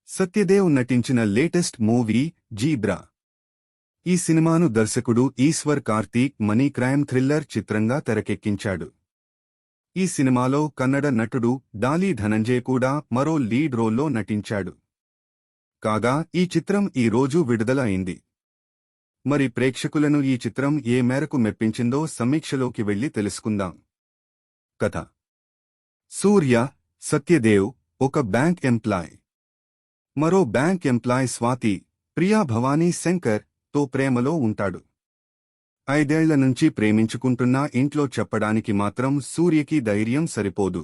సత్యదేవ్ నటించిన latest movie zebra. ఈ సినిమాను దర్శకుడు Eshwar Karthik money crime thriller చిత్రంగా తెరకెక్కించాడు. ఈ సినిమాలో కన్నడ నటుడు డాలీ ధనంజయ్ కూడా మరో లీడ్ రోల్లో నటించాడు. కాగా ఈ చిత్రం ఈ రోజు విడుదల అయింది. మరి ప్రేక్షకులను ఈ చిత్రం ఏ మేరకు మెప్పించిందో సమీక్షలోకి వెళ్లి తెలుసుకుందాం. కథ: సూర్య, సత్యదేవ్ ఒక బ్యాంక్ ఎంప్లాయ్. మరో బ్యాంక్ ఎంప్లాయ్ స్వాతి, ప్రియా భవానీ శంకర్ తో ప్రేమలో ఉంటాడు. 5 ఏళ్ల నుంచి ప్రేమించుకుంటున్నా ఇంట్లో చెప్పడానికి మాత్రం సూర్యకి ధైర్యం సరిపోదు.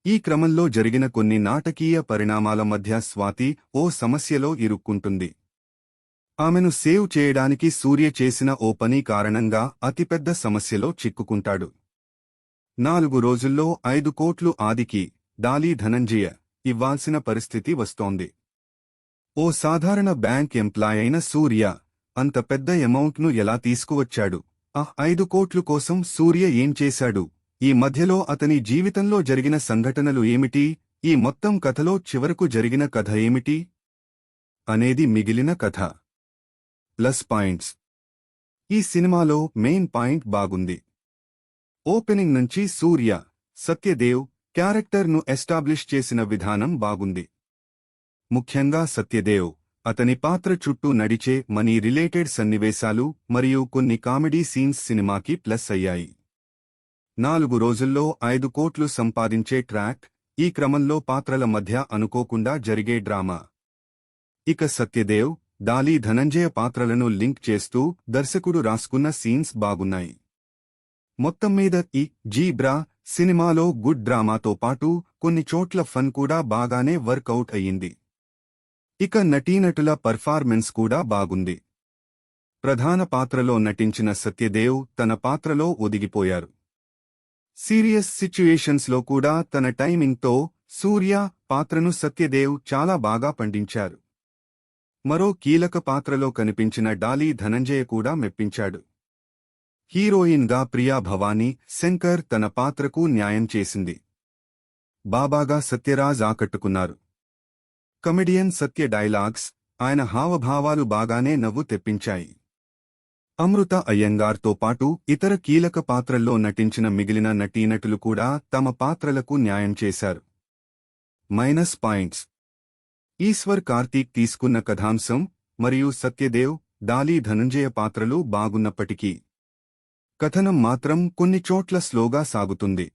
ఈ క్రమంలో జరిగిన కొన్ని నాటకీయ పరిణామాల మధ్య స్వాతి ఓ సమస్యలో ఇరుక్కుంటుంది. ఆమెను సేవ్ చేయడానికి సూర్య చేసిన ఓ పని కారణంగా అతిపెద్ద సమస్యలో చిక్కుకుంటాడు. 4 రోజుల్లో 5 కోట్లు ఆదికి, డాలీ ధనంజయ ఇవ్వాల్సిన పరిస్థితి వస్తోంది. ఓ సాధారణ బ్యాంక్ ఎంప్లాయ్ అయిన సూర్య అంత పెద్ద అమౌంట్ను ఎలా తీసుకువచ్చాడు? ఆ 5 కోట్ల కోసం సూర్య ఏం చేశాడు? ఈ మధ్యలో అతని జీవితంలో జరిగిన సంఘటనలు ఏమిటి? ఈ మొత్తం కథలో చివరకు జరిగిన కథ ఏమిటి అనేది మిగిలిన కథ. ప్లస్ పాయింట్స్: ఈ సినిమాలో మెయిన్ పాయింట్ బాగుంది. ఓపెనింగ్ నుంచి సూర్య, సత్యదేవ్ క్యారెక్టర్ను ఎస్టాబ్లిష్ చేసిన విధానం బాగుంది. ముఖ్యంగా సత్యదేవ్, అతని పాత్ర చుట్టూ నడిచే మనీ రిలేటెడ్ సన్నివేశాలు మరియు కొన్ని కామెడీ సీన్స్ సినిమాకి ప్లస్ అయ్యాయి. 4 రోజుల్లో 5 కోట్లు సంపాదించే ట్రాక్, ఈ క్రమంలో పాత్రల మధ్య అనుకోకుండా జరిగే డ్రామా. ఇక సత్యదేవ్, డాలీ ధనంజయ పాత్రలను లింక్ చేస్తూ దర్శకుడు రాసుకున్న సీన్స్ బాగున్నాయి. మొత్తం మీద ఈ జీబ్రా సినిమాలో గుడ్ డ్రామాతో పాటు కొన్ని చోట్ల ఫన్ కూడా బాగానే వర్కౌట్ అయ్యింది. ఇక నటీనటుల పర్ఫార్మెన్స్ కూడా బాగుంది. ప్రధాన పాత్రలో నటించిన సత్యదేవ్ తన పాత్రలో ఒదిగిపోయారు. సీరియస్ సిచ్యుయేషన్స్లో కూడా తన టైమింగ్తో సూర్య పాత్రను సత్యదేవ్ చాలా బాగా పండించారు. మరో కీలక పాత్రలో కనిపించిన డాలీ ధనంజయ కూడా మెప్పించాడు. హీరోయిన్గా ప్రియా భవానీ శంకర్ తన పాత్రకు న్యాయం చేసింది. బాబాగా సత్యరాజ్ ఆకట్టుకున్నారు. కమెడియన్ సత్య డైలాగ్స్, ఆయన హావభావాలు బాగానే నవ్వు తెప్పించాయి. అమృత అయ్యంగార్తో పాటు ఇతర కీలక పాత్రల్లో నటించిన మిగిలిన నటీనటులు కూడా తమ పాత్రలకు న్యాయం చేశారు. మైనస్ పాయింట్స్: ఈశ్వర్ కార్తీక్ తీసుకున్న కథాంశం మరియు సత్యదేవ్, డాలీ ధనంజయ పాత్రలు బాగున్నప్పటికీ కథనం మాత్రం కొన్ని చోట్ల స్లోగా సాగుతుంది.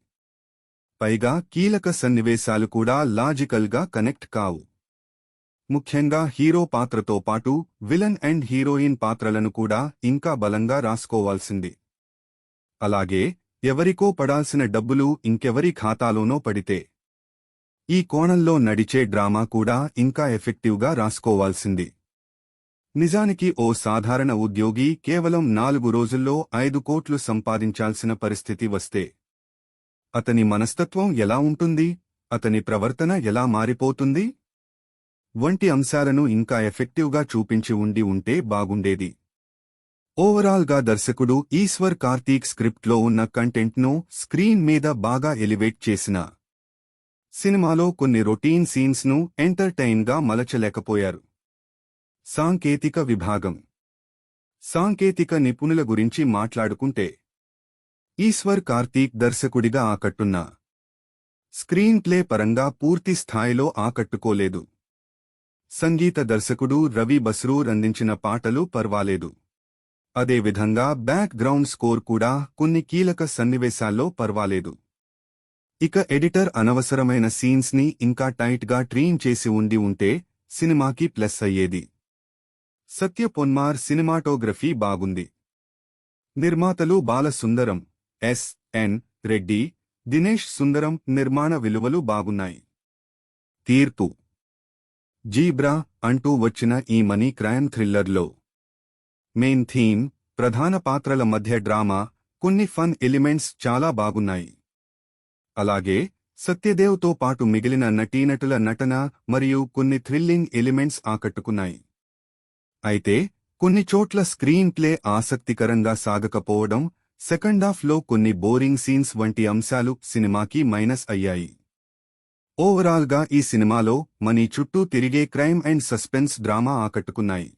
పైగా కీలక సన్నివేశాలు కూడా లాజికల్గా కనెక్ట్ కావు. ముఖ్యంగా హీరో పాత్రతో పాటు విలన్ అండ్ హీరోయిన్ పాత్రలను కూడా ఇంకా బలంగా రాసుకోవాల్సింది. అలాగే ఎవరికో పడాల్సిన డబ్బులు ఇంకెవరి ఖాతాలోనో పడితే ఈ కోణంలో నడిచే డ్రామా కూడా ఇంకా ఎఫెక్టివ్గా రాసుకోవాల్సింది. నిజానికి ఓ సాధారణ ఉద్యోగి కేవలం 4 రోజుల్లో 5 కోట్లు సంపాదించాల్సిన పరిస్థితి వస్తే అతని మనస్తత్వం ఎలా ఉంటుంది, అతని ప్రవర్తన ఎలా మారిపోతుంది వంటి అంశాలను ఇంకా ఎఫెక్టివ్గా చూపించి ఉంటే బాగుండేది. ఓవరాల్గా దర్శకుడు ఈశ్వర్ కార్తీక్ స్క్రిప్ట్లో ఉన్న కంటెంట్ను స్క్రీన్ మీద బాగా ఎలివేట్ చేసిన సినిమాలో కొన్ని రొటీన్ సీన్స్ను ఎంటర్టైన్గా మలచలేకపోయారు. సాంకేతిక విభాగం: సాంకేతిక నిపుణుల గురించి మాట్లాడుకుంటే ఈశ్వర్ కార్తీక్ దర్శకుడిగా ఆకట్టున్నా స్క్రీన్ ప్లే పరంగా పూర్తి స్థాయిలో ఆకట్టుకోలేదు. సంగీత దర్శకుడు రవి బస్రూర్ అందించిన పాటలు పర్వాలేదు. అదేవిధంగా బ్యాక్ గ్రౌండ్ స్కోర్ కూడా కొన్ని కీలక సన్నివేశాల్లో పర్వాలేదు. ఇక ఎడిటర్ అనవసరమైన సీన్స్ని ఇంకా టైట్గా ట్రీన్ చేసి ఉంటే సినిమాకి ప్లస్ అయ్యేది. సత్య పొన్మార్ సినిమాటోగ్రఫీ బాగుంది. నిర్మాతలు బాలసుందరం, ఎస్.ఎన్. రెడ్డి, దినేష్ సుందరం నిర్మాణ విలువలు బాగున్నాయి. తీర్పు: జీబ్రా అంటూ వచ్చిన ఈ మనీ క్రైమ్ థ్రిల్లర్లో మెయిన్ థీమ్, ప్రధాన పాత్రల మధ్య డ్రామా, కొన్ని ఫన్ ఎలిమెంట్స్ చాలా బాగున్నాయి. అలాగే సత్యదేవ్తో పాటు మిగిలిన నటీనటుల నటన మరియు కొన్ని థ్రిల్లింగ్ ఎలిమెంట్స్ ఆకట్టుకున్నాయి. అయితే కొన్ని చోట్ల స్క్రీన్ ప్లే ఆసక్తికరంగా సాగకపోవడం, సెకండాఫ్లో కొన్ని బోరింగ్ సీన్స్ వంటి అంశాలు సినిమాకి మైనస్ అయ్యాయి. ఓవరాల్గా ఈ సినిమాలో మనీ చుట్టూ తిరిగే క్రైమ్ అండ్ సస్పెన్స్ డ్రామా ఆకట్టుకున్నాయి.